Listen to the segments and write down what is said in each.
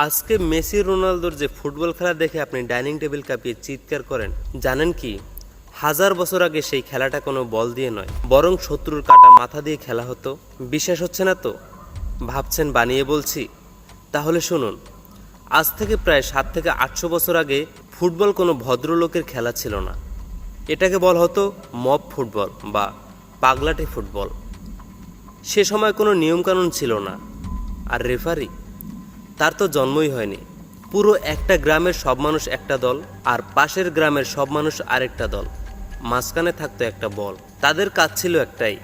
আজকে মেসি রোনালদোর যে ফুটবল খেলা দেখে আপনি ডাইনিং টেবিল কাঁপিয়ে চিৎকার করেন, জানেন কি হাজার বছর আগে সেই খেলাটা কোনো বল দিয়ে নয়, বরং শত্রুর কাটা মাথা দিয়ে খেলা হতো। বিশ্বাস হচ্ছে না তো? ভাবছেন বানিয়ে বলছি? তাহলে শুনুন, আজ থেকে প্রায় 7 থেকে 800 বছর আগে ফুটবল কোনো ভদ্রলোকের খেলা ছিল না। এটাকে বলা হতো মব ফুটবল বা পাগলাটে ফুটবল। সে সময় কোনো নিয়মকানুন ছিল না, আর রেফারি তার তো জন্মই হয়নি। পুরো একটা গ্রামের সব মানুষ একটা দল, আর পাশের গ্রামের সব মানুষ আরেকটা দল। মাঝখানে থাকতো একটা বল। তাদের কাজ ছিল একটাই,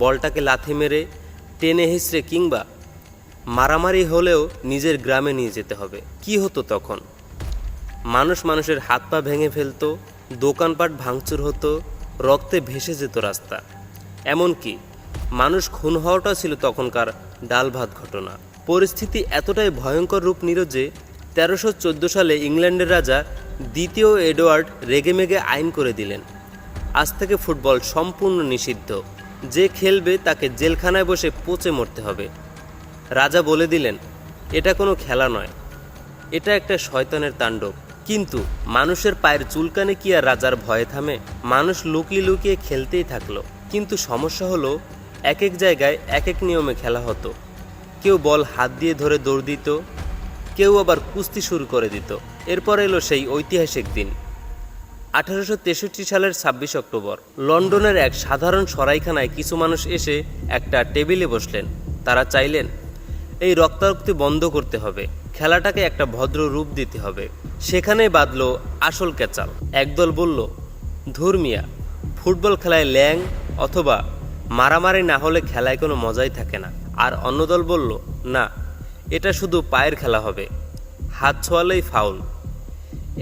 বলটাকে লাথি মেরে টেনে হিঁচড়ে কিংবা মারামারি হলেও নিজের গ্রামে নিয়ে যেতে হবে। কি হতো তখন? মানুষের হাত পা ভেঙে ফেলতো, দোকানপাট ভাঙচুর হতো, রক্তে ভেসে যেত রাস্তা। এমনকি মানুষ খুন হওয়াটা ছিল তখনকার ডাল ভাত ঘটনা। পরিস্থিতি এতটাই ভয়ঙ্কর রূপ নিল যে 1314 সালে ইংল্যান্ডের রাজা দ্বিতীয় এডওয়ার্ড রেগেমেগে আইন করে দিলেন, আজ থেকে ফুটবল সম্পূর্ণ নিষিদ্ধ। যে খেলবে তাকে জেলখানায় বসে পচে মরতে হবে। রাজা বলে দিলেন, এটা কোনো খেলা নয়, এটা একটা শয়তানের তাণ্ডব। কিন্তু মানুষের পায়ের চুলকানে কি আর রাজার ভয়ে থামে? মানুষ লুকিয়ে লুকিয়ে খেলতেই থাকলো। কিন্তু সমস্যা হলো, এক এক জায়গায় এক এক নিয়মে খেলা হতো। কেউ বল হাত দিয়ে ধরে দৌড় দিত, কেউ আবার কুস্তি শুরু করে দিত। এরপর এলো সেই ঐতিহাসিক দিন, 1863 সালের 26 অক্টোবর। লন্ডনের এক সাধারণ সরাইখানায় কিছু মানুষ এসে একটা টেবিলে বসলেন। তারা চাইলেন এই রক্তারক্তি বন্ধ করতে হবে, খেলাটাকে একটা ভদ্র রূপ দিতে হবে। সেখানেই বাঁধল আসল ক্যাচাল। একদল বলল, ধুর মিয়া, ফুটবল খেলায় ল্যাং অথবা মারামারি না হলে খেলায় কোনো মজাই থাকে না। আর অন্য দল বলল, না, এটা শুধু পায়ের খেলা হবে, হাত ছোঁয়ালেই ফাউল।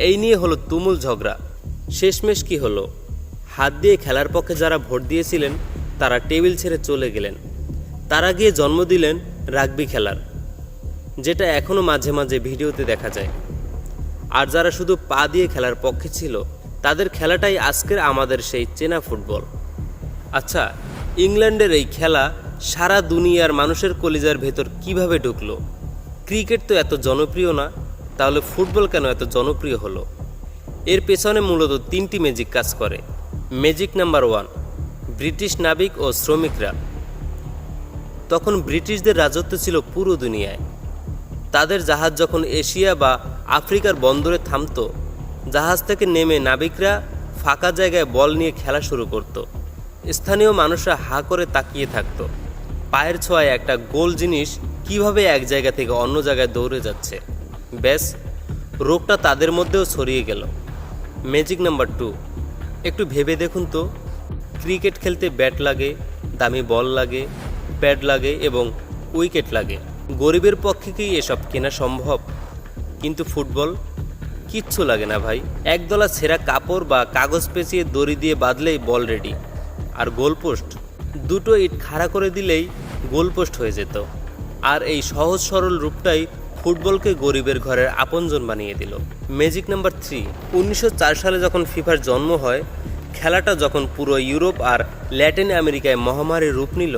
এই নিয়ে হলো তুমুল ঝগড়া। শেষমেশ কি হলো? হাত দিয়ে খেলার পক্ষে যারা ভোট দিয়েছিলেন তারা টেবিল ছেড়ে চলে গেলেন। তারা গিয়ে জন্ম দিলেন রাগবি খেলার, যেটা এখনও মাঝে মাঝে ভিডিওতে দেখা যায়। আর যারা শুধু পা দিয়ে খেলার পক্ষে ছিল, তাদের খেলাটাই আজকের আমাদের সেই চেনা ফুটবল। আচ্ছা, ইংল্যান্ডের এই খেলা সারা দুনিয়ার মানুষের কলিজার ভেতর কিভাবে ঢুকলো? ক্রিকেট তো এত জনপ্রিয় না, তাহলে ফুটবল কেন এত জনপ্রিয় হলো? এর পেছনে মূলত 3টি ম্যাজিক কাজ করে। ম্যাজিক নাম্বার 1, ব্রিটিশ নাবিক ও শ্রমিকরা। তখন ব্রিটিশদের রাজত্ব ছিল পুরো দুনিয়ায়। তাদের জাহাজ যখন এশিয়া বা আফ্রিকার বন্দরে থামতো, জাহাজ থেকে নেমে নাবিকরা ফাঁকা জায়গায় বল নিয়ে খেলা শুরু করত। স্থানীয় মানুষরা হা করে তাকিয়ে থাকতো, পায়ের ছোঁয়ায় একটা গোল জিনিস কিভাবে এক জায়গা থেকে অন্য জায়গায় দৌড়ে যাচ্ছে। ব্যাস, রোগটা তাদের মধ্যেও ছড়িয়ে গেল। ম্যাজিক নাম্বার 2, একটু ভেবে দেখুন তো, ক্রিকেট খেলতে ব্যাট লাগে, দামি বল লাগে, প্যাড লাগে এবং উইকেট লাগে। গরিবের পক্ষে কি এসব কেনা সম্ভব? কিন্তু ফুটবল কিচ্ছু লাগে না ভাই। একদলা ছেঁড়া কাপড় বা কাগজ পেঁচিয়ে দড়ি দিয়ে বাঁধলেই বল রেডি। আর গোলপোস্ট, 2টো ইট খাড়া করে দিলেই গোলপোস্ট হয়ে যেত। আর এই সহজ সরল রূপটাই ফুটবলকে গরিবের ঘরের আপনজন বানিয়ে দিল। ম্যাজিক নাম্বার 3, 1904 সালে যখন ফিফার জন্ম হয়, খেলাটা যখন পুরো ইউরোপ আর ল্যাটিন আমেরিকায় মহামারীর রূপ নিল,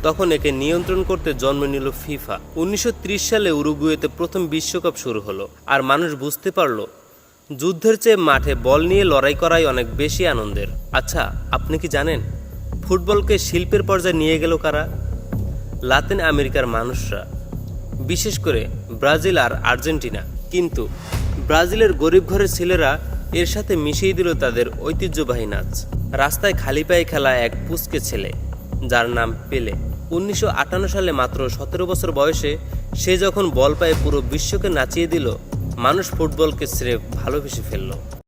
তখন একে নিয়ন্ত্রণ করতে জন্ম নিল ফিফা। 1930 সালে উরুগুয়েতে প্রথম বিশ্বকাপ শুরু হলো, আর মানুষ বুঝতে পারল যুদ্ধের চেয়ে মাঠে বল নিয়ে লড়াই করাই অনেক বেশি আনন্দের। আচ্ছা, আপনি কি জানেন ফুটবলকে শিল্পের পর্যায়ে নিয়ে গেল কারা? লাতিন আমেরিকার মানুষরা, বিশেষ করে ব্রাজিল আর আর্জেন্টিনা। কিন্তু ব্রাজিলের গরিব ঘরের ছেলেরা এর সাথে মিশিয়ে দিল তাদের ঐতিহ্যবাহী নাচ। রাস্তায় খালি পায়ে খেলা এক পুচকে ছেলে, যার নাম পেলে। 1958 সালে মাত্র 17 বছর বয়সে সে যখন বল পায়ে পুরো বিশ্বকে নাচিয়ে দিল, মানুষ ফুটবলকে স্রেফ ভালোবেসে ফেলল।